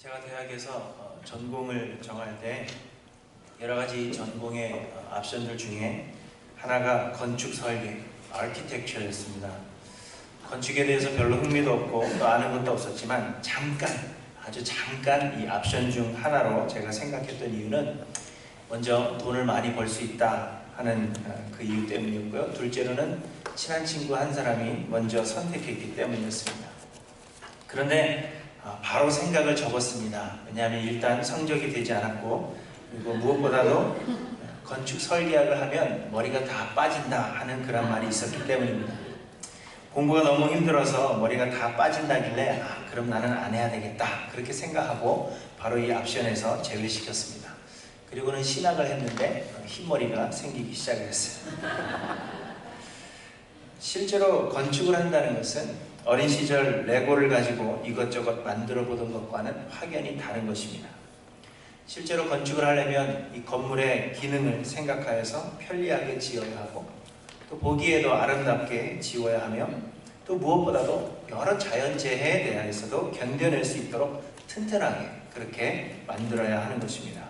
제가 대학에서 전공을 정할 때 여러 가지 전공의 옵션들 중에 하나가 건축 설계, 아키텍처였습니다. 건축에 대해서 별로 흥미도 없고 또 아는 것도 없었지만 아주 잠깐 이 옵션 중 하나로 제가 생각했던 이유는 먼저 돈을 많이 벌 수 있다 하는 그 이유 때문이었고요. 둘째로는 친한 친구 한 사람이 먼저 선택했기 때문이었습니다. 그런데 바로 생각을 접었습니다. 왜냐하면 일단 성적이 되지 않았고, 그리고 무엇보다도 건축 설계학을 하면 머리가 다 빠진다 하는 그런 말이 있었기 때문입니다. 공부가 너무 힘들어서 머리가 다 빠진다길래 그럼 나는 안 해야 되겠다 그렇게 생각하고 바로 이 옵션에서 제외시켰습니다. 그리고는 신학을 했는데 흰머리가 생기기 시작했어요. 실제로 건축을 한다는 것은 어린 시절 레고를 가지고 이것저것 만들어 보던 것과는 확연히 다른 것입니다. 실제로 건축을 하려면 이 건물의 기능을 생각하여서 편리하게 지어야 하고, 또 보기에도 아름답게 지어야 하며, 또 무엇보다도 여러 자연재해에 대해서도 견뎌낼 수 있도록 튼튼하게 그렇게 만들어야 하는 것입니다.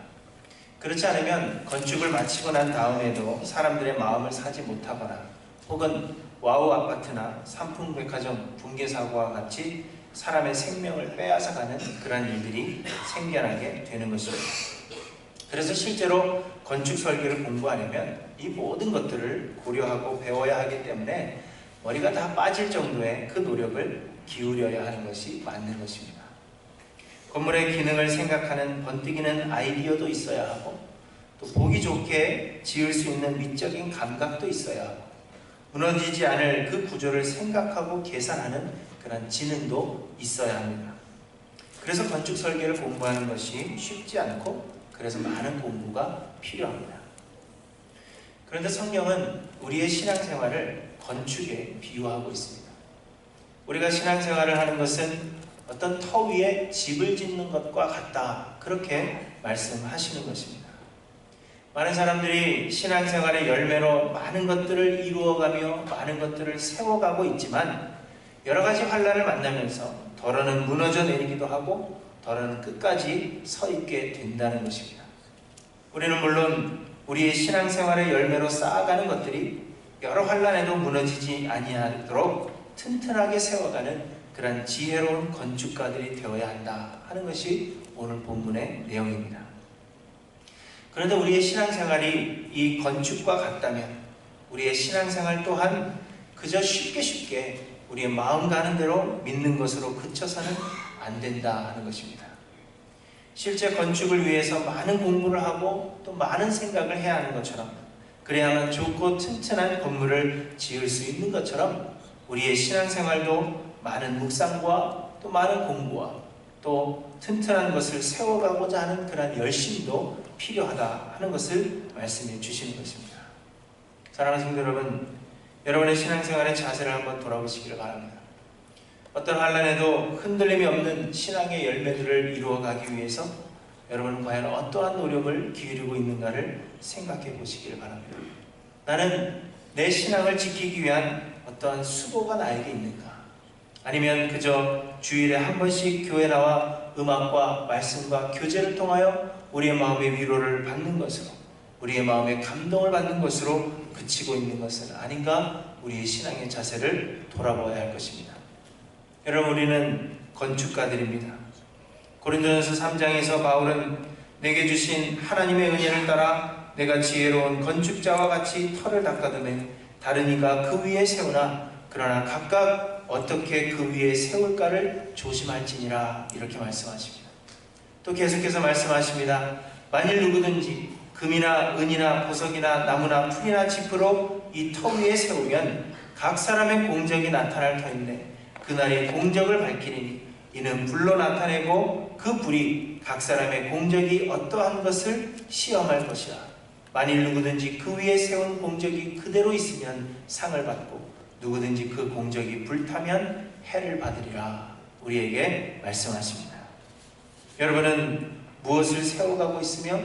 그렇지 않으면 건축을 마치고 난 다음에도 사람들의 마음을 사지 못하거나, 혹은 와우 아파트나 삼풍백화점 붕괴 사고와 같이 사람의 생명을 빼앗아가는 그런 일들이 생겨나게 되는 것입니다. 그래서 실제로 건축 설계를 공부하려면 이 모든 것들을 고려하고 배워야 하기 때문에 머리가 다 빠질 정도의 그 노력을 기울여야 하는 것이 맞는 것입니다. 건물의 기능을 생각하는 번뜩이는 아이디어도 있어야 하고, 또 보기 좋게 지을 수 있는 미적인 감각도 있어야 하고, 무너지지 않을 그 구조를 생각하고 계산하는 그런 지능도 있어야 합니다. 그래서 건축 설계를 공부하는 것이 쉽지 않고, 그래서 많은 공부가 필요합니다. 그런데 성경은 우리의 신앙생활을 건축에 비유하고 있습니다. 우리가 신앙생활을 하는 것은 어떤 터 위에 집을 짓는 것과 같다, 그렇게 말씀하시는 것입니다. 많은 사람들이 신앙생활의 열매로 많은 것들을 이루어가며 많은 것들을 세워가고 있지만, 여러 가지 환난을 만나면서 더러는 무너져 내리기도 하고 더러는 끝까지 서 있게 된다는 것입니다. 우리는 물론 우리의 신앙생활의 열매로 쌓아가는 것들이 여러 환난에도 무너지지 아니하도록 튼튼하게 세워가는 그런 지혜로운 건축가들이 되어야 한다 하는 것이 오늘 본문의 내용입니다. 그런데 우리의 신앙생활이 이 건축과 같다면 우리의 신앙생활 또한 그저 쉽게 우리의 마음 가는 대로 믿는 것으로 그쳐서는 안 된다 하는 것입니다. 실제 건축을 위해서 많은 공부를 하고 또 많은 생각을 해야 하는 것처럼, 그래야만 좋고 튼튼한 건물을 지을 수 있는 것처럼, 우리의 신앙생활도 많은 묵상과 또 많은 공부와 또 튼튼한 것을 세워가고자 하는 그런 열심도 필요하다 하는 것을 말씀해 주시는 것입니다. 사랑하는 성도 여러분, 여러분의 신앙생활의 자세를 한번 돌아보시기를 바랍니다. 어떤 환난에도 흔들림이 없는 신앙의 열매들을 이루어가기 위해서 여러분은 과연 어떠한 노력을 기울이고 있는가를 생각해 보시기를 바랍니다. 나는 내 신앙을 지키기 위한 어떠한 수고가 나에게 있는가? 아니면 그저 주일에 한 번씩 교회 나와 음악과 말씀과 교제를 통하여 우리의 마음의 위로를 받는 것으로, 우리의 마음의 감동을 받는 것으로 그치고 있는 것은 아닌가? 우리의 신앙의 자세를 돌아보아야 할 것입니다. 여러분, 우리는 건축가들입니다. 고린도전서 3장에서 바울은 내게 주신 하나님의 은혜를 따라 내가 지혜로운 건축자와 같이 터를 닦아두매 다른 이가 그 위에 세우나 그러나 각각 어떻게 그 위에 세울까를 조심할지니라, 이렇게 말씀하십니다. 또 계속해서 말씀하십니다. 만일 누구든지 금이나 은이나 보석이나 나무나 풀이나 짚으로 이 터 위에 세우면 각 사람의 공적이 나타날 터인데 그날이 공적을 밝히리니 이는 불로 나타내고 그 불이 각 사람의 공적이 어떠한 것을 시험할 것이라. 만일 누구든지 그 위에 세운 공적이 그대로 있으면 상을 받고 누구든지 그 공적이 불타면 해를 받으리라, 우리에게 말씀하십니다. 여러분은 무엇을 세워가고 있으며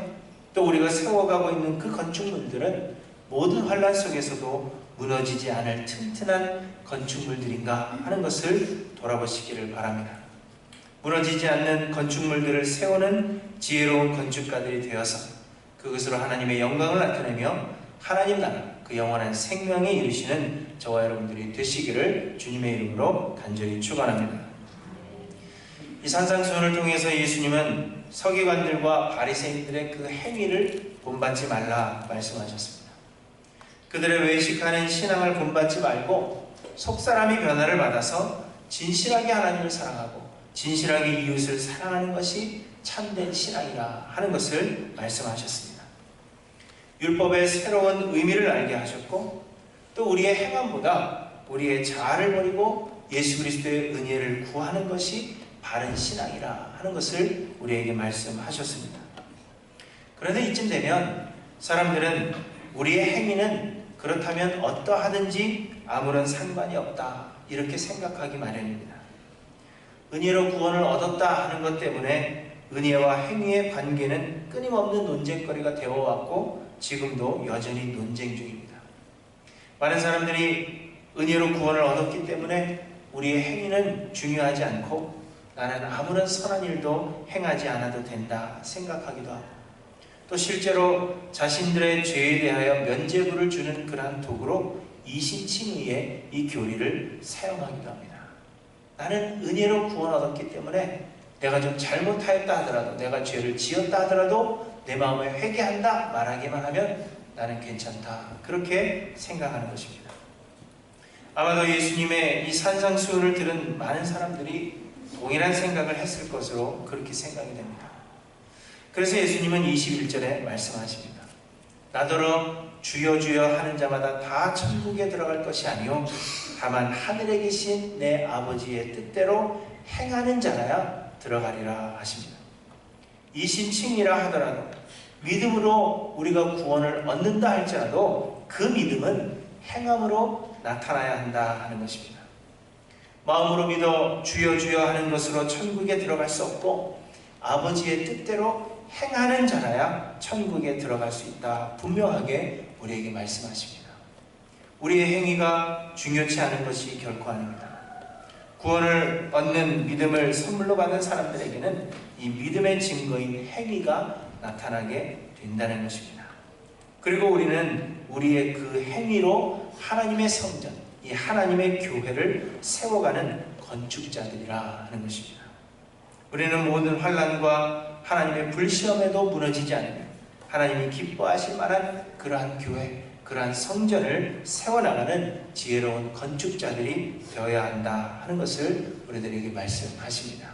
또 우리가 세워가고 있는 그 건축물들은 모든 환난 속에서도 무너지지 않을 튼튼한 건축물들인가 하는 것을 돌아보시기를 바랍니다. 무너지지 않는 건축물들을 세우는 지혜로운 건축가들이 되어서 그것으로 하나님의 영광을 나타내며 하나님 나라, 그 영원한 생명에 이르시는 저와 여러분들이 되시기를 주님의 이름으로 간절히 축원합니다. 이 산상수훈을 통해서 예수님은 서기관들과 바리새인들의 그 행위를 본받지 말라 말씀하셨습니다. 그들의 외식하는 신앙을 본받지 말고 속사람이 변화를 받아서 진실하게 하나님을 사랑하고 진실하게 이웃을 사랑하는 것이 참된 신앙이라 하는 것을 말씀하셨습니다. 율법의 새로운 의미를 알게 하셨고 또 우리의 행함보다 우리의 자아를 버리고 예수 그리스도의 은혜를 구하는 것이 바른 신앙이라 하는 것을 우리에게 말씀하셨습니다. 그런데 이쯤 되면 사람들은 우리의 행위는 그렇다면 어떠하든지 아무런 상관이 없다 이렇게 생각하기 마련입니다. 은혜로 구원을 얻었다 하는 것 때문에 은혜와 행위의 관계는 끊임없는 논쟁거리가 되어왔고 지금도 여전히 논쟁 중입니다. 많은 사람들이 은혜로 구원을 얻었기 때문에 우리의 행위는 중요하지 않고 나는 아무런 선한 일도 행하지 않아도 된다 생각하기도 하고 또 실제로 자신들의 죄에 대하여 면죄부를 주는 그러한 도구로 이신칭의의 이 교리를 사용하기도 합니다. 나는 은혜로 구원 얻었기 때문에 내가 좀 잘못하였다 하더라도 내가 죄를 지었다 하더라도 내 마음에 회개한다 말하기만 하면 나는 괜찮다 그렇게 생각하는 것입니다. 아마도 예수님의 이 산상수훈을 들은 많은 사람들이 동일한 생각을 했을 것으로 그렇게 생각이 됩니다. 그래서 예수님은 21절에 말씀하십니다. 나더러 주여 주여 하는 자마다 다 천국에 들어갈 것이 아니요 다만 하늘에 계신 내 아버지의 뜻대로 행하는 자라야 들어가리라 하십니다. 이신칭이라 하더라도 믿음으로 우리가 구원을 얻는다 할지라도 그 믿음은 행함으로 나타나야 한다 하는 것입니다. 마음으로 믿어 주여 주여 하는 것으로 천국에 들어갈 수 없고 아버지의 뜻대로 행하는 자라야 천국에 들어갈 수 있다 분명하게 우리에게 말씀하십니다. 우리의 행위가 중요치 않은 것이 결코 아닙니다. 구원을 얻는 믿음을 선물로 받는 사람들에게는 이 믿음의 증거인 행위가 나타나게 된다는 것입니다. 그리고 우리는 우리의 그 행위로 하나님의 성전, 이 하나님의 교회를 세워가는 건축자들이라 하는 것입니다. 우리는 모든 환난과 하나님의 불시험에도 무너지지 않으며 하나님이 기뻐하실 만한 그러한 교회, 그러한 성전을 세워나가는 지혜로운 건축자들이 되어야 한다 하는 것을 우리들에게 말씀하십니다.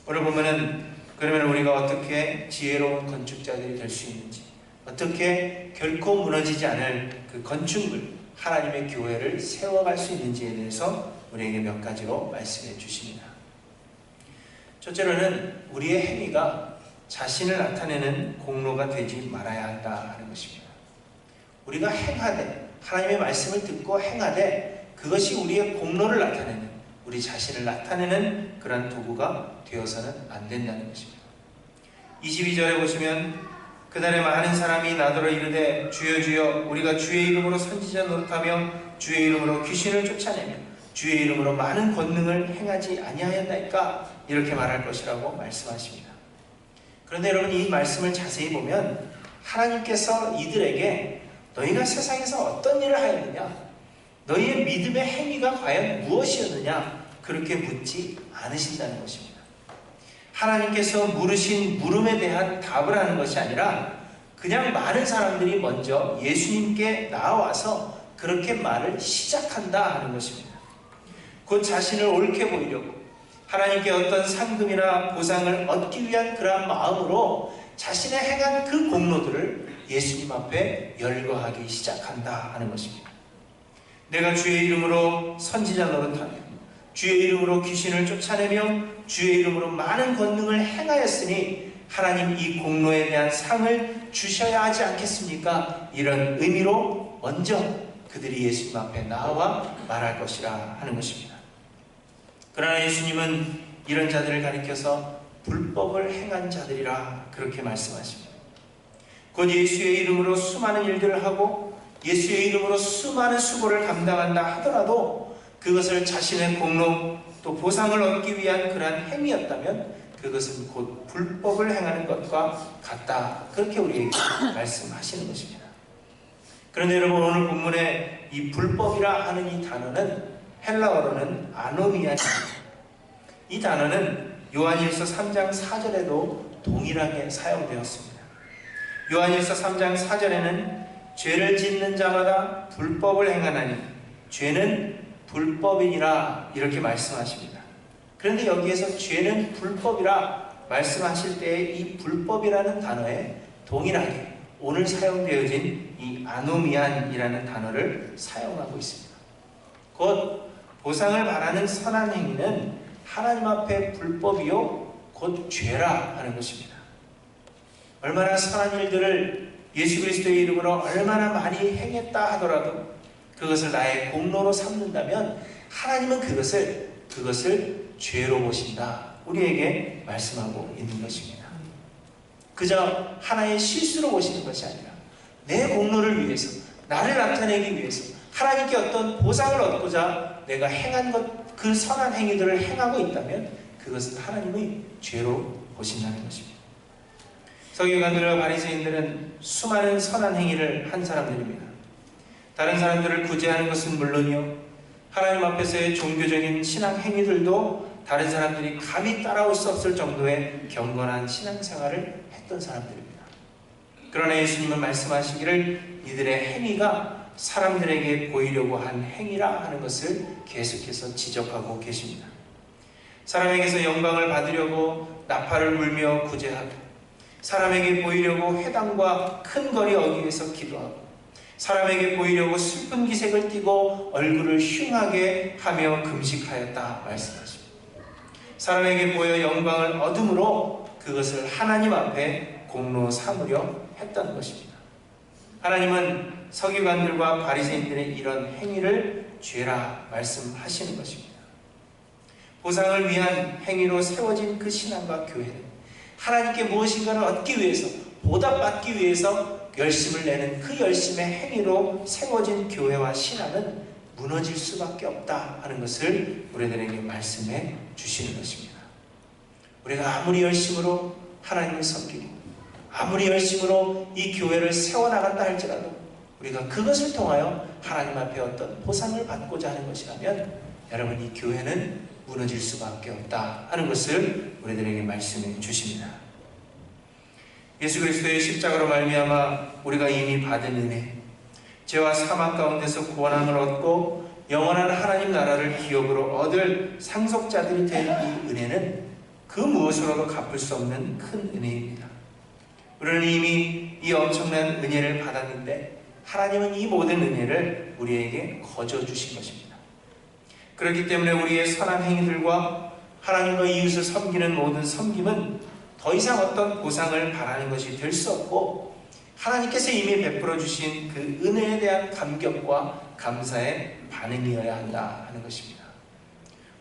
오늘 보면은 그러면 우리가 어떻게 지혜로운 건축자들이 될 수 있는지, 어떻게 결코 무너지지 않을 그 건축물 하나님의 교회를 세워갈 수 있는지에 대해서 우리에게 몇 가지로 말씀해 주십니다. 첫째로는 우리의 행위가 자신을 나타내는 공로가 되지 말아야 한다 하는 것입니다. 우리가 행하되 하나님의 말씀을 듣고 행하되 그것이 우리의 공로를 나타내는 우리 자신을 나타내는 그런 도구가 되어서는 안 된다는 것입니다. 22절에 보시면 그날에 많은 사람이 나더러 이르되 주여 주여 우리가 주의 이름으로 선지자 노릇하며 주의 이름으로 귀신을 쫓아내며 주의 이름으로 많은 권능을 행하지 아니하였나이까 이렇게 말할 것이라고 말씀하십니다. 그런데 여러분 이 말씀을 자세히 보면 하나님께서 이들에게 너희가 세상에서 어떤 일을 하였느냐 너희의 믿음의 행위가 과연 무엇이었느냐 그렇게 묻지 않으신다는 것입니다. 하나님께서 물으신 물음에 대한 답을 하는 것이 아니라 그냥 많은 사람들이 먼저 예수님께 나와서 그렇게 말을 시작한다 하는 것입니다. 곧 자신을 옳게 보이려고 하나님께 어떤 상금이나 보상을 얻기 위한 그러한 마음으로 자신의 행한 그 공로들을 예수님 앞에 열거하기 시작한다 하는 것입니다. 내가 주의 이름으로 선지자 노릇하며 주의 이름으로 귀신을 쫓아내며 주의 이름으로 많은 권능을 행하였으니 하나님 이 공로에 대한 상을 주셔야 하지 않겠습니까? 이런 의미로 먼저 그들이 예수님 앞에 나와 말할 것이라 하는 것입니다. 그러나 예수님은 이런 자들을 가리켜서 불법을 행한 자들이라 그렇게 말씀하십니다. 곧 예수의 이름으로 수많은 일들을 하고 예수의 이름으로 수많은 수고를 감당한다 하더라도 그것을 자신의 공로, 또 보상을 얻기 위한 그러한 행위였다면 그것은 곧 불법을 행하는 것과 같다. 그렇게 우리에게 말씀하시는 것입니다. 그런데 여러분, 오늘 본문에 이 불법이라 하는 이 단어는 헬라어로는 아노미아입니다. 이 단어는 요한일서 3장 4절에도 동일하게 사용되었습니다. 요한일서 3장 4절에는 죄를 짓는 자마다 불법을 행하나니 죄는 불법이니라 이렇게 말씀하십니다. 그런데 여기에서 죄는 불법이라 말씀하실 때 이 불법이라는 단어에 동일하게 오늘 사용되어진 이 아노미안이라는 단어를 사용하고 있습니다. 곧 보상을 바라는 선한 행위는 하나님 앞에 불법이요 곧 죄라 하는 것입니다. 얼마나 선한 일들을 예수 그리스도의 이름으로 얼마나 많이 행했다 하더라도 그것을 나의 공로로 삼는다면 하나님은 그것을 죄로 보신다. 우리에게 말씀하고 있는 것입니다. 그저 하나의 실수로 보시는 것이 아니라 내 공로를 위해서, 나를 나타내기 위해서 하나님께 어떤 보상을 얻고자 내가 행한 것, 그 선한 행위들을 행하고 있다면 그것은 하나님의 죄로 보신다는 것입니다. 서기관들과 바리새인들은 수많은 선한 행위를 한 사람들입니다. 다른 사람들을 구제하는 것은 물론이요, 하나님 앞에서의 종교적인 신앙 행위들도 다른 사람들이 감히 따라올 수 없을 정도의 경건한 신앙생활을 했던 사람들입니다. 그러나 예수님은 말씀하시기를 이들의 행위가 사람들에게 보이려고 한 행위라 하는 것을 계속해서 지적하고 계십니다. 사람에게서 영광을 받으려고 나팔을 불며 구제하고, 사람에게 보이려고 회당과 큰 거리 어귀에서 기도하고, 사람에게 보이려고 슬픈 기색을 띠고 얼굴을 흉하게 하며 금식하였다 말씀하십니다. 사람에게 보여 영광을 얻음으로 그것을 하나님 앞에 공로 삼으려 했던 것입니다. 하나님은 서기관들과 바리새인들의 이런 행위를 죄라 말씀하시는 것입니다. 보상을 위한 행위로 세워진 그 신앙과 교회는 하나님께 무엇인가를 얻기 위해서, 보답받기 위해서 열심을 내는 그 열심의 행위로 세워진 교회와 신앙은 무너질 수밖에 없다 하는 것을 우리들에게 말씀해 주시는 것입니다. 우리가 아무리 열심으로 하나님을 섬기고 아무리 열심으로 이 교회를 세워나간다 할지라도 우리가 그것을 통하여 하나님 앞에 어떤 보상을 받고자 하는 것이라면 여러분, 이 교회는 무너질 수밖에 없다 하는 것을 우리들에게 말씀해 주십니다. 예수 그리스도의 십자가로 말미암아 우리가 이미 받은 은혜, 죄와 사망 가운데서 구원함을 얻고 영원한 하나님 나라를 기업으로 얻을 상속자들이 된 이 은혜는 그 무엇으로도 갚을 수 없는 큰 은혜입니다. 우리는 이미 이 엄청난 은혜를 받았는데 하나님은 이 모든 은혜를 우리에게 거저 주신 것입니다. 그렇기 때문에 우리의 선한 행위들과 하나님과 이웃을 섬기는 모든 섬김은 더 이상 어떤 보상을 바라는 것이 될 수 없고 하나님께서 이미 베풀어 주신 그 은혜에 대한 감격과 감사의 반응이어야 한다 하는 것입니다.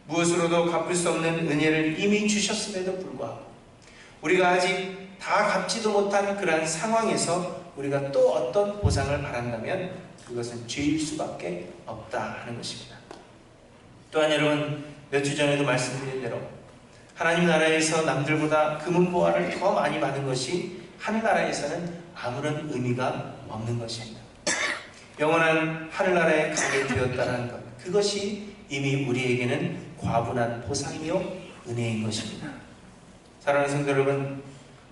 무엇으로도 갚을 수 없는 은혜를 이미 주셨음에도 불구하고 우리가 아직 다 갚지도 못한 그러한 상황에서 우리가 또 어떤 보상을 바란다면 그것은 죄일 수밖에 없다 하는 것입니다. 또한 여러분, 몇 주 전에도 말씀드린 대로 하나님 나라에서 남들보다 금은보화를 더 많이 받은 것이 하늘나라에서는 아무런 의미가 없는 것입니다. 영원한 하늘나라에 가게 되었다는 것, 그것이 이미 우리에게는 과분한 보상이요 은혜인 것입니다. 사랑하는 성도 여러분,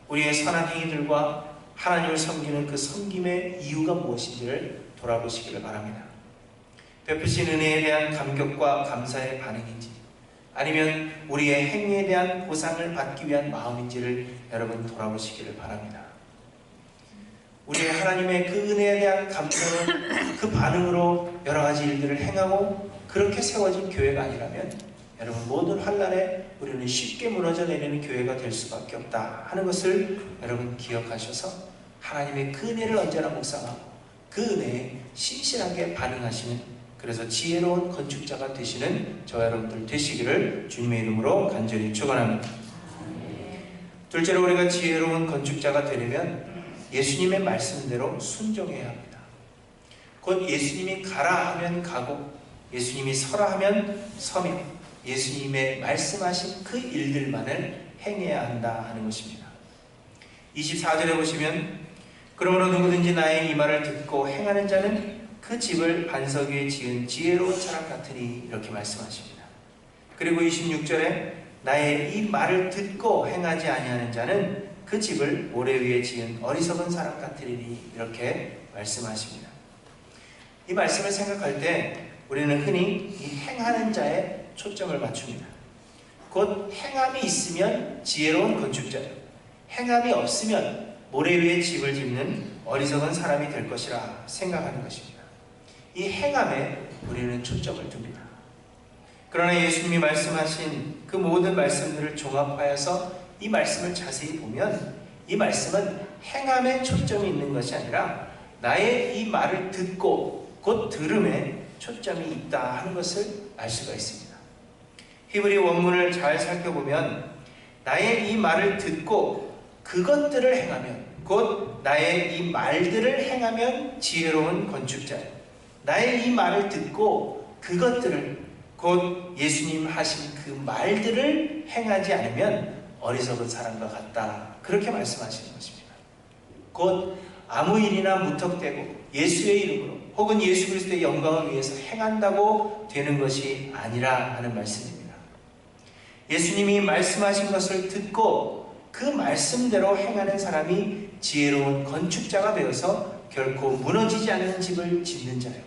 우리의 선한 행위들과 하나님을 섬기는 그 섬김의 이유가 무엇인지를 돌아보시기를 바랍니다. 베푸신 은혜에 대한 감격과 감사의 반응인지, 아니면 우리의 행위에 대한 보상을 받기 위한 마음인지를 여러분 돌아보시기를 바랍니다. 우리의 하나님의 그 은혜에 대한 감사는 그 반응으로 여러 가지 일들을 행하고 그렇게 세워진 교회가 아니라면 여러분, 모든 환난에 우리는 쉽게 무너져 내리는 교회가 될 수밖에 없다 하는 것을 여러분 기억하셔서 하나님의 그 은혜를 언제나 묵상하고 그 은혜에 신실하게 반응하시는, 그래서 지혜로운 건축자가 되시는 저와 여러분들 되시기를 주님의 이름으로 간절히 축원합니다. 둘째로, 우리가 지혜로운 건축자가 되려면 예수님의 말씀대로 순종해야 합니다. 곧 예수님이 가라 하면 가고 예수님이 서라 하면 서며 예수님의 말씀하신 그 일들만을 행해야 한다 하는 것입니다. 24절에 보시면 그러므로 누구든지 나의 이 말을 듣고 행하는 자는 그 집을 반석 위에 지은 지혜로운 사람 같으니 이렇게 말씀하십니다. 그리고 26절에 나의 이 말을 듣고 행하지 아니하는 자는 그 집을 모래 위에 지은 어리석은 사람 같으리니 이렇게 말씀하십니다. 이 말씀을 생각할 때 우리는 흔히 이 행하는 자에 초점을 맞춥니다. 곧 행함이 있으면 지혜로운 건축자요, 행함이 없으면 모래 위에 집을 짓는 어리석은 사람이 될 것이라 생각하는 것입니다. 이 행함에 우리는 초점을 둡니다. 그러나 예수님이 말씀하신 그 모든 말씀들을 종합하여서 이 말씀을 자세히 보면 이 말씀은 행함에 초점이 있는 것이 아니라 나의 이 말을 듣고 곧 들음에 초점이 있다 하는 것을 알 수가 있습니다. 히브리 원문을 잘 살펴보면 나의 이 말을 듣고 그것들을 행하면, 곧 나의 이 말들을 행하면 지혜로운 건축자요, 나의 이 말을 듣고 그것들을, 곧 예수님 하신 그 말들을 행하지 않으면 어리석은 사람과 같다, 그렇게 말씀하시는 것입니다. 곧 아무 일이나 무턱대고 예수의 이름으로 혹은 예수 그리스도의 영광을 위해서 행한다고 되는 것이 아니라 하는 말씀입니다. 예수님이 말씀하신 것을 듣고 그 말씀대로 행하는 사람이 지혜로운 건축자가 되어서 결코 무너지지 않는 집을 짓는 자요,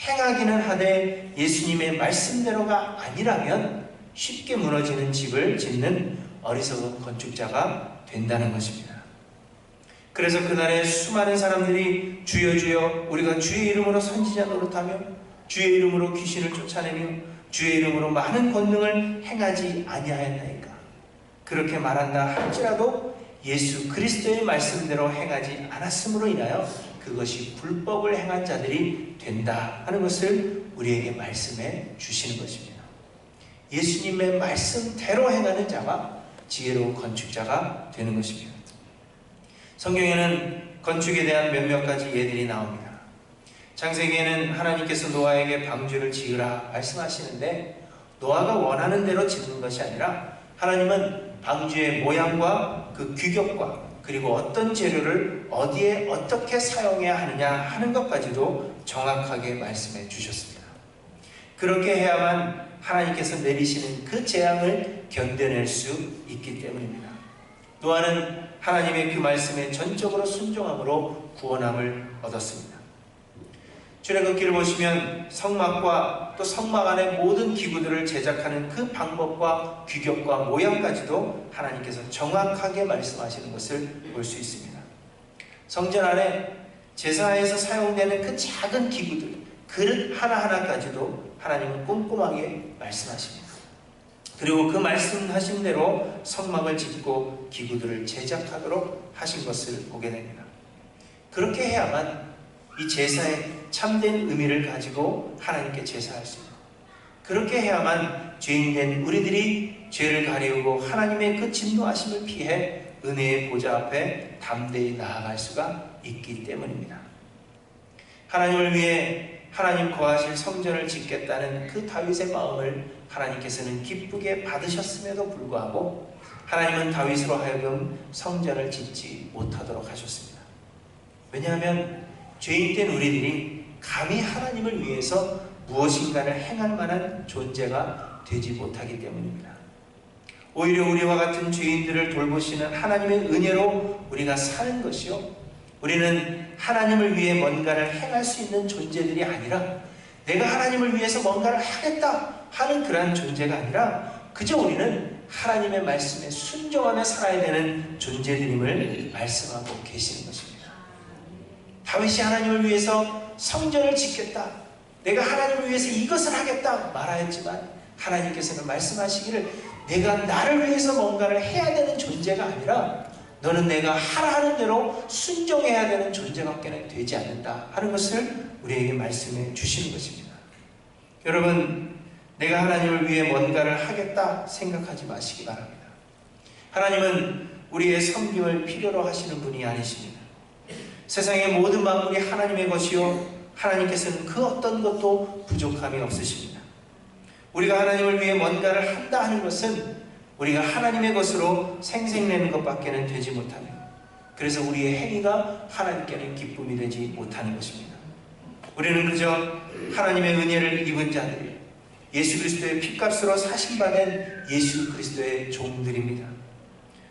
행하기는 하되 예수님의 말씀대로가 아니라면 쉽게 무너지는 집을 짓는 어리석은 건축자가 된다는 것입니다. 그래서 그날에 수많은 사람들이 주여 주여 우리가 주의 이름으로 선지자 노릇하며 주의 이름으로 귀신을 쫓아내며 주의 이름으로 많은 권능을 행하지 아니하였나이까, 그렇게 말한다 할지라도 예수 그리스도의 말씀대로 행하지 않았으므로 인하여 그것이 불법을 행한 자들이 된다 하는 것을 우리에게 말씀해 주시는 것입니다. 예수님의 말씀대로 행하는 자가 지혜로운 건축자가 되는 것입니다. 성경에는 건축에 대한 몇몇 가지 예들이 나옵니다. 창세기에는 하나님께서 노아에게 방주를 지으라 말씀하시는데 노아가 원하는 대로 짓는 것이 아니라 하나님은 방주의 모양과 그 규격과 그리고 어떤 재료를 어디에 어떻게 사용해야 하느냐 하는 것까지도 정확하게 말씀해 주셨습니다. 그렇게 해야만 하나님께서 내리시는 그 재앙을 견뎌낼 수 있기 때문입니다. 노아는 하나님의 그 말씀에 전적으로 순종함으로 구원함을 얻었습니다. 출애굽기를 보시면 성막과 또 성막 안의 모든 기구들을 제작하는 그 방법과 규격과 모양까지도 하나님께서 정확하게 말씀하시는 것을 볼 수 있습니다. 성전 안에 제사에서 사용되는 그 작은 기구들, 그릇 하나하나까지도 하나님은 꼼꼼하게 말씀하십니다. 그리고 그 말씀하신 대로 성막을 짓고 기구들을 제작하도록 하신 것을 보게 됩니다. 그렇게 해야만 이 제사의 참된 의미를 가지고 하나님께 제사할 수 있고, 그렇게 해야만 죄인된 우리들이 죄를 가리우고 하나님의 그 진노하심을 피해 은혜의 보좌 앞에 담대히 나아갈 수가 있기 때문입니다. 하나님을 위해 하나님 거하실 성전을 짓겠다는 그 다윗의 마음을 하나님께서는 기쁘게 받으셨음에도 불구하고 하나님은 다윗으로 하여금 성전을 짓지 못하도록 하셨습니다. 왜냐하면 죄인된 우리들이 감히 하나님을 위해서 무엇인가를 행할 만한 존재가 되지 못하기 때문입니다. 오히려 우리와 같은 죄인들을 돌보시는 하나님의 은혜로 우리가 사는 것이요, 우리는 하나님을 위해 뭔가를 행할 수 있는 존재들이 아니라 내가 하나님을 위해서 뭔가를 하겠다 하는 그러한 존재가 아니라 그저 우리는 하나님의 말씀에 순종하며 살아야 되는 존재들임을 말씀하고 계시는 것입니다. 다윗이 하나님을 위해서 성전을 짓겠다, 내가 하나님을 위해서 이것을 하겠다 말하였지만 하나님께서는 말씀하시기를 내가 나를 위해서 뭔가를 해야 되는 존재가 아니라 너는 내가 하라 하는 대로 순종해야 되는 존재밖에는 되지 않는다 하는 것을 우리에게 말씀해 주시는 것입니다. 여러분, 내가 하나님을 위해 뭔가를 하겠다 생각하지 마시기 바랍니다. 하나님은 우리의 섬김을 필요로 하시는 분이 아니십니다. 세상의 모든 만물이 하나님의 것이요 하나님께서는 그 어떤 것도 부족함이 없으십니다. 우리가 하나님을 위해 뭔가를 한다 하는 것은 우리가 하나님의 것으로 생색내는 것밖에는 되지 못하며, 그래서 우리의 행위가 하나님께는 기쁨이 되지 못하는 것입니다. 우리는 그저 하나님의 은혜를 입은 자들이 예수 그리스도의 피값으로 사신받은 예수 그리스도의 종들입니다.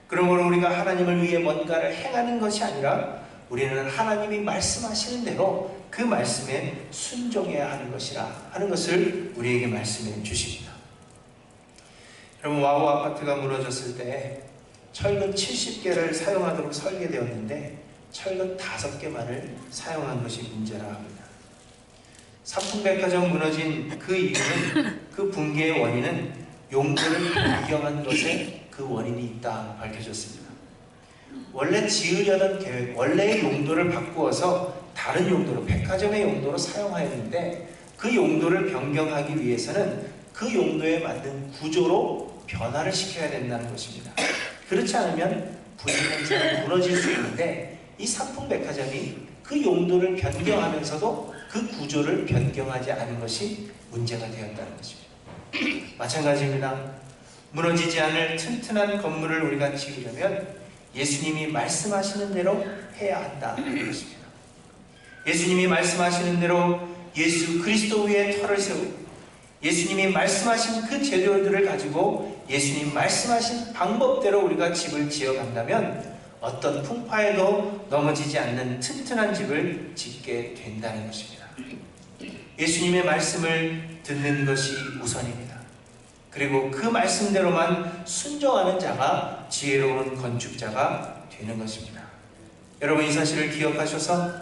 그러므로 우리가 하나님을 위해 뭔가를 행하는 것이 아니라 우리는 하나님이 말씀하시는 대로 그 말씀에 순종해야 하는 것이라 하는 것을 우리에게 말씀해 주십니다. 여러분, 와우 아파트가 무너졌을 때 철근 70개를 사용하도록 설계되었는데 철근 5개만을 사용한 것이 문제라 합니다. 삼풍백화점 무너진 그 이유는, 그 붕괴의 원인은 용도를 변경한 것에 그 원인이 있다 밝혀졌습니다. 원래 지으려던 계획, 원래의 용도를 바꾸어서 다른 용도로, 백화점의 용도로 사용하였는데 그 용도를 변경하기 위해서는 그 용도에 맞는 구조로 변화를 시켜야 된다는 것입니다. 그렇지 않으면 부지런처럼 무너질 수 있는데, 이 삼풍백화점이 그 용도를 변경하면서도 그 구조를 변경하지 않은 것이 문제가 되었다는 것입니다. 마찬가지입니다. 무너지지 않을 튼튼한 건물을 우리가 지으려면 예수님이 말씀하시는 대로 해야 한다는 것입니다. 예수님이 말씀하시는 대로 예수 그리스도 위에 터를 세우고, 예수님이 말씀하신 그 재료들을 가지고 예수님 말씀하신 방법대로 우리가 집을 지어간다면 어떤 풍파에도 넘어지지 않는 튼튼한 집을 짓게 된다는 것입니다. 예수님의 말씀을 듣는 것이 우선입니다. 그리고 그 말씀대로만 순종하는 자가 지혜로운 건축자가 되는 것입니다. 여러분, 이 사실을 기억하셔서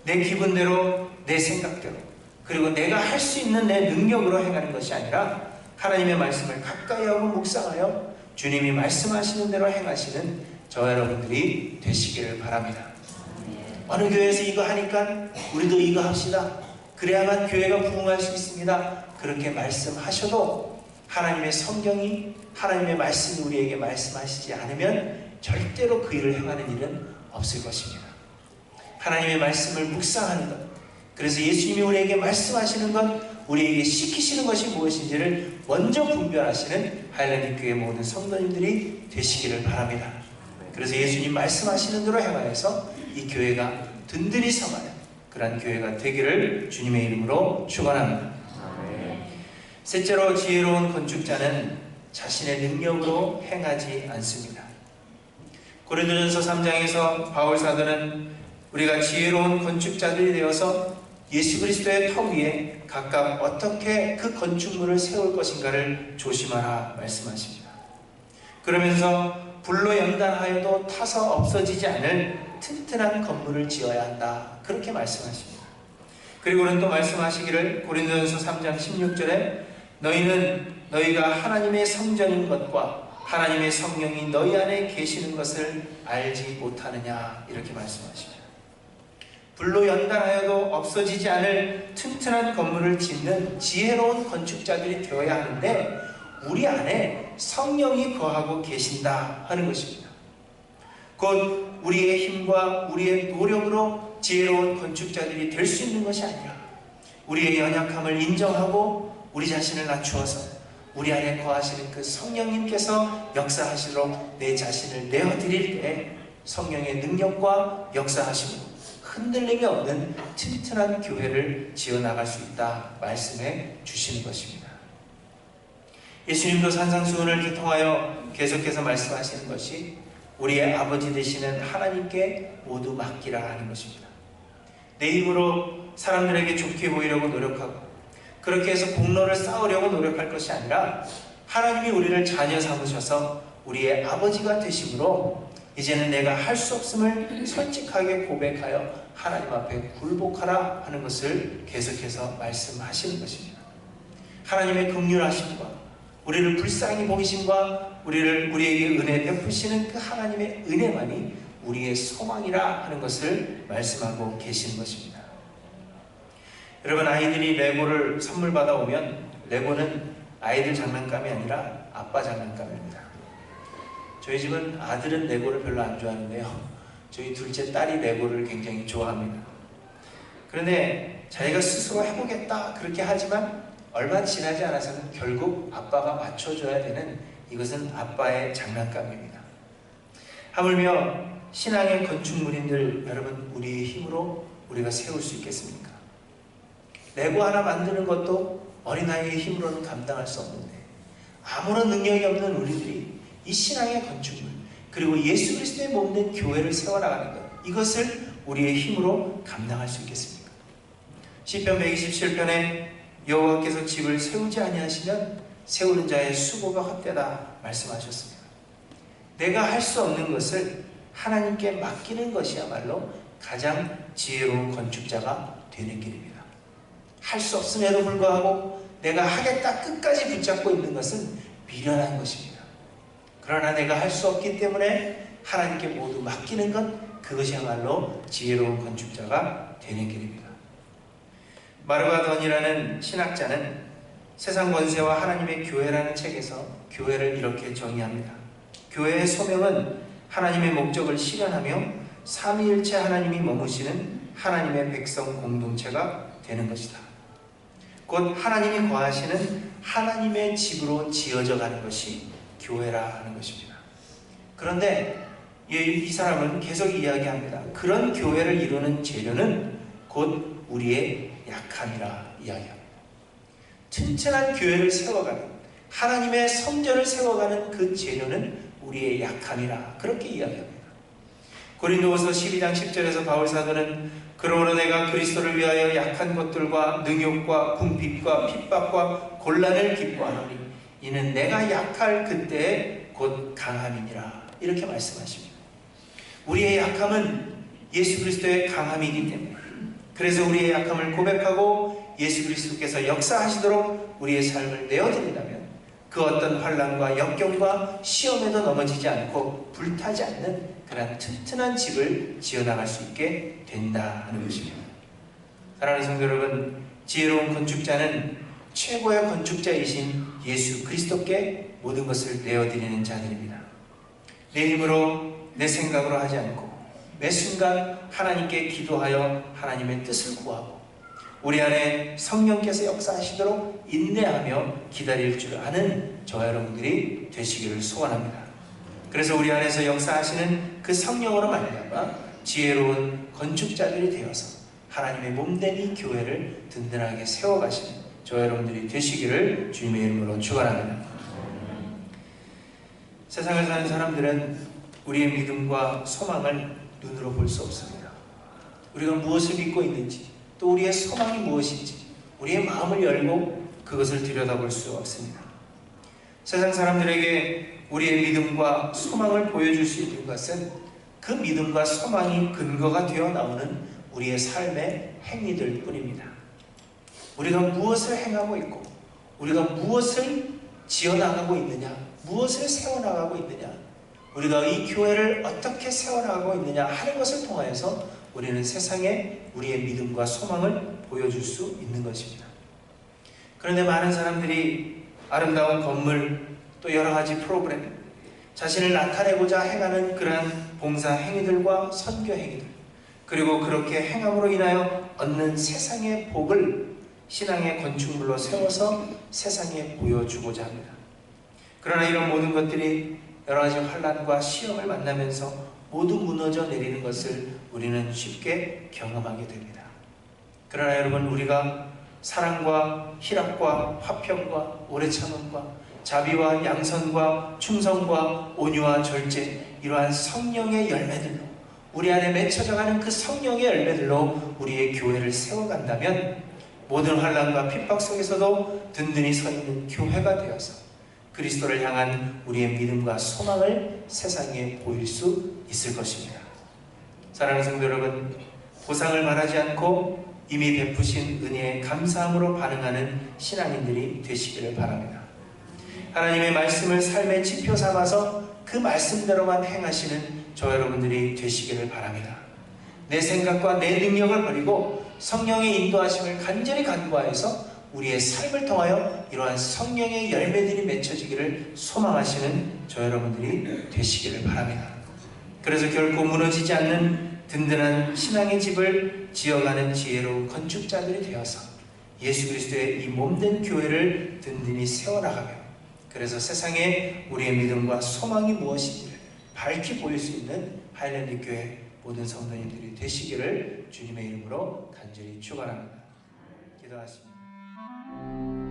내 기분대로, 내 생각대로, 그리고 내가 할 수 있는 내 능력으로 행하는 것이 아니라 하나님의 말씀을 가까이 하고 묵상하여 주님이 말씀하시는 대로 행하시는 저와 여러분들이 되시기를 바랍니다. 어느 교회에서 이거 하니까 우리도 이거 합시다, 그래야만 교회가 부흥할 수 있습니다, 그렇게 말씀하셔도 하나님의 성경이, 하나님의 말씀이 우리에게 말씀하시지 않으면 절대로 그 일을 행하는 일은 없을 것입니다. 하나님의 말씀을 묵상하는 것, 그래서 예수님이 우리에게 말씀하시는 것, 우리에게 시키시는 것이 무엇인지를 먼저 분별하시는 하일랜드 교회 모든 성도님들이 되시기를 바랍니다. 그래서 예수님 말씀하시는 대로 행하여서 이 교회가 든든히 서가는 그러한 교회가 되기를 주님의 이름으로 축원합니다. 셋째로, 지혜로운 건축자는 자신의 능력으로 행하지 않습니다. 고린도전서 3장에서 바울 사도는 우리가 지혜로운 건축자들이 되어서 예수 그리스도의 터 위에 각각 어떻게 그 건축물을 세울 것인가를 조심하라 말씀하십니다. 그러면서 불로 연단하여도 타서 없어지지 않을 튼튼한 건물을 지어야 한다, 그렇게 말씀하십니다. 그리고는 또 말씀하시기를 고린도전서 3장 16절에 너희는 너희가 하나님의 성전인 것과 하나님의 성령이 너희 안에 계시는 것을 알지 못하느냐, 이렇게 말씀하십니다. 불로 연단하여도 없어지지 않을 튼튼한 건물을 짓는 지혜로운 건축자들이 되어야 하는데 우리 안에 성령이 거하고 계신다 하는 것입니다. 곧 우리의 힘과 우리의 노력으로 지혜로운 건축자들이 될 수 있는 것이 아니라 우리의 연약함을 인정하고 우리 자신을 낮추어서 우리 안에 거하시는 그 성령님께서 역사하시도록 내 자신을 내어드릴 때 성령의 능력과 역사하심으로 흔들림이 없는 튼튼한 교회를 지어나갈 수 있다 말씀해 주시는 것입니다. 예수님도 산상수훈을 개통하여 계속해서 말씀하시는 것이 우리의 아버지 되시는 하나님께 모두 맡기라 하는 것입니다. 내 힘으로 사람들에게 좋게 보이려고 노력하고 그렇게 해서 공로를 쌓으려고 노력할 것이 아니라 하나님이 우리를 자녀 삼으셔서 우리의 아버지가 되심으로 이제는 내가 할 수 없음을 솔직하게 고백하여 하나님 앞에 굴복하라 하는 것을 계속해서 말씀하시는 것입니다. 하나님의 긍휼하심과 우리를 불쌍히 보이심과 우리에게 은혜 베푸시는 그 하나님의 은혜만이 우리의 소망이라 하는 것을 말씀하고 계시는 것입니다. 여러분, 아이들이 레고를 선물 받아오면 레고는 아이들 장난감이 아니라 아빠 장난감입니다. 저희 집은 아들은 레고를 별로 안 좋아하는데요, 저희 둘째 딸이 레고를 굉장히 좋아합니다. 그런데 자기가 스스로 해보겠다 그렇게 하지만 얼마 지나지 않아서는 결국 아빠가 맞춰줘야 되는, 이것은 아빠의 장난감입니다. 하물며 신앙의 건축물인들 여러분, 우리의 힘으로 우리가 세울 수 있겠습니까? 레고 하나 만드는 것도 어린아이의 힘으로는 감당할 수 없는데, 아무런 능력이 없는 우리들이 이 신앙의 건축물, 그리고 예수 그리스도의 몸된 교회를 세워나가는 것, 이것을 우리의 힘으로 감당할 수 있겠습니까? 시편 127편에 여호와께서 집을 세우지 아니하시면 세우는 자의 수고가 헛되다 말씀하셨습니다. 내가 할 수 없는 것을 하나님께 맡기는 것이야말로 가장 지혜로운 건축자가 되는 길입니다. 할 수 없음에도 불구하고 내가 하겠다 끝까지 붙잡고 있는 것은 미련한 것입니다. 그러나 내가 할 수 없기 때문에 하나님께 모두 맡기는 것, 그것이야말로 지혜로운 건축자가 되는 길입니다. 마르바돈이라는 신학자는 세상 권세와 하나님의 교회라는 책에서 교회를 이렇게 정의합니다. 교회의 소명은 하나님의 목적을 실현하며 삼위일체 하나님이 머무시는 하나님의 백성 공동체가 되는 것이다. 곧 하나님이 거하시는 하나님의 집으로 지어져 가는 것이 교회라 하는 것입니다. 그런데 이 사람은 계속 이야기합니다. 그런 교회를 이루는 재료는 곧 우리의 약함이라 이야기합니다. 튼튼한 교회를 세워가는, 하나님의 성전을 세워가는 그 재료는 우리의 약함이라, 그렇게 이야기합니다. 고린도후서 12장 10절에서 바울 사도는 그러므로 내가 그리스도를 위하여 약한 것들과 능욕과 궁핍과 핍박과 곤란을 기뻐하노니 이는 내가 약할 그때에 곧 강함이니라, 이렇게 말씀하십니다. 우리의 약함은 예수 그리스도의 강함이기 때문에, 그래서 우리의 약함을 고백하고 예수 그리스도께서 역사하시도록 우리의 삶을 내어드린다면 그 어떤 환난과 역경과 시험에도 넘어지지 않고 불타지 않는 그런 튼튼한 집을 지어나갈 수 있게 된다 하는 것입니다. 사랑하는 성도 여러분, 지혜로운 건축자는 최고의 건축자이신 예수 그리스도께 모든 것을 내어드리는 자들입니다. 내 힘으로, 내 생각으로 하지 않고 매 순간 하나님께 기도하여 하나님의 뜻을 구하고 우리 안에 성령께서 역사하시도록 인내하며 기다릴 줄 아는 저와 여러분들이 되시기를 소원합니다. 그래서 우리 안에서 역사하시는 그 성령으로 말미암아 지혜로운 건축자들이 되어서 하나님의 몸된 이 교회를 든든하게 세워가시는 저와 여러분들이 되시기를 주님의 이름으로 축원합니다. 세상을 사는 사람들은 우리의 믿음과 소망을 눈으로 볼 수 없습니다. 우리가 무엇을 믿고 있는지, 또 우리의 소망이 무엇인지 우리의 마음을 열고 그것을 들여다볼 수 없습니다. 세상 사람들에게 우리의 믿음과 소망을 보여줄 수 있는 것은 그 믿음과 소망이 근거가 되어 나오는 우리의 삶의 행위들 뿐입니다. 우리가 무엇을 행하고 있고 우리가 무엇을 지어나가고 있느냐, 무엇을 세워나가고 있느냐, 우리가 이 교회를 어떻게 세워나가고 있느냐 하는 것을 통하여서 우리는 세상에 우리의 믿음과 소망을 보여줄 수 있는 것입니다. 그런데 많은 사람들이 아름다운 건물, 또 여러 가지 프로그램, 자신을 나타내고자 행하는 그러한 봉사 행위들과 선교 행위들, 그리고 그렇게 행함으로 인하여 얻는 세상의 복을 신앙의 건축물로 세워서 세상에 보여주고자 합니다. 그러나 이런 모든 것들이 여러 가지 환난과 시험을 만나면서 모두 무너져 내리는 것을 우리는 쉽게 경험하게 됩니다. 그러나 여러분, 우리가 사랑과 희락과 화평과 오래 참음과 자비와 양선과 충성과 온유와 절제, 이러한 성령의 열매들로 우리 안에 맺혀져가는 그 성령의 열매들로 우리의 교회를 세워간다면 모든 환난과 핍박 속에서도 든든히 서 있는 교회가 되어서 그리스도를 향한 우리의 믿음과 소망을 세상에 보일 수 있을 것입니다. 사랑하는 성도 여러분, 보상을 바라지 않고 이미 베푸신 은혜에 감사함으로 반응하는 신앙인들이 되시기를 바랍니다. 하나님의 말씀을 삶의 지표 삼아서 그 말씀대로만 행하시는 저 여러분들이 되시기를 바랍니다. 내 생각과 내 능력을 버리고 성령의 인도하심을 간절히 간구하여서 우리의 삶을 통하여 이러한 성령의 열매들이 맺혀지기를 소망하시는 저 여러분들이 되시기를 바랍니다. 그래서 결코 무너지지 않는 든든한 신앙의 집을 지어가는 지혜로운 건축자들이 되어서 예수 그리스도의 이 몸된 교회를 든든히 세워나가며, 그래서 세상에 우리의 믿음과 소망이 무엇인지를 밝히 보일 수 있는 하일랜드 교회 모든 성도님들이 되시기를 주님의 이름으로 간절히 축원합니다. 기도하십니다.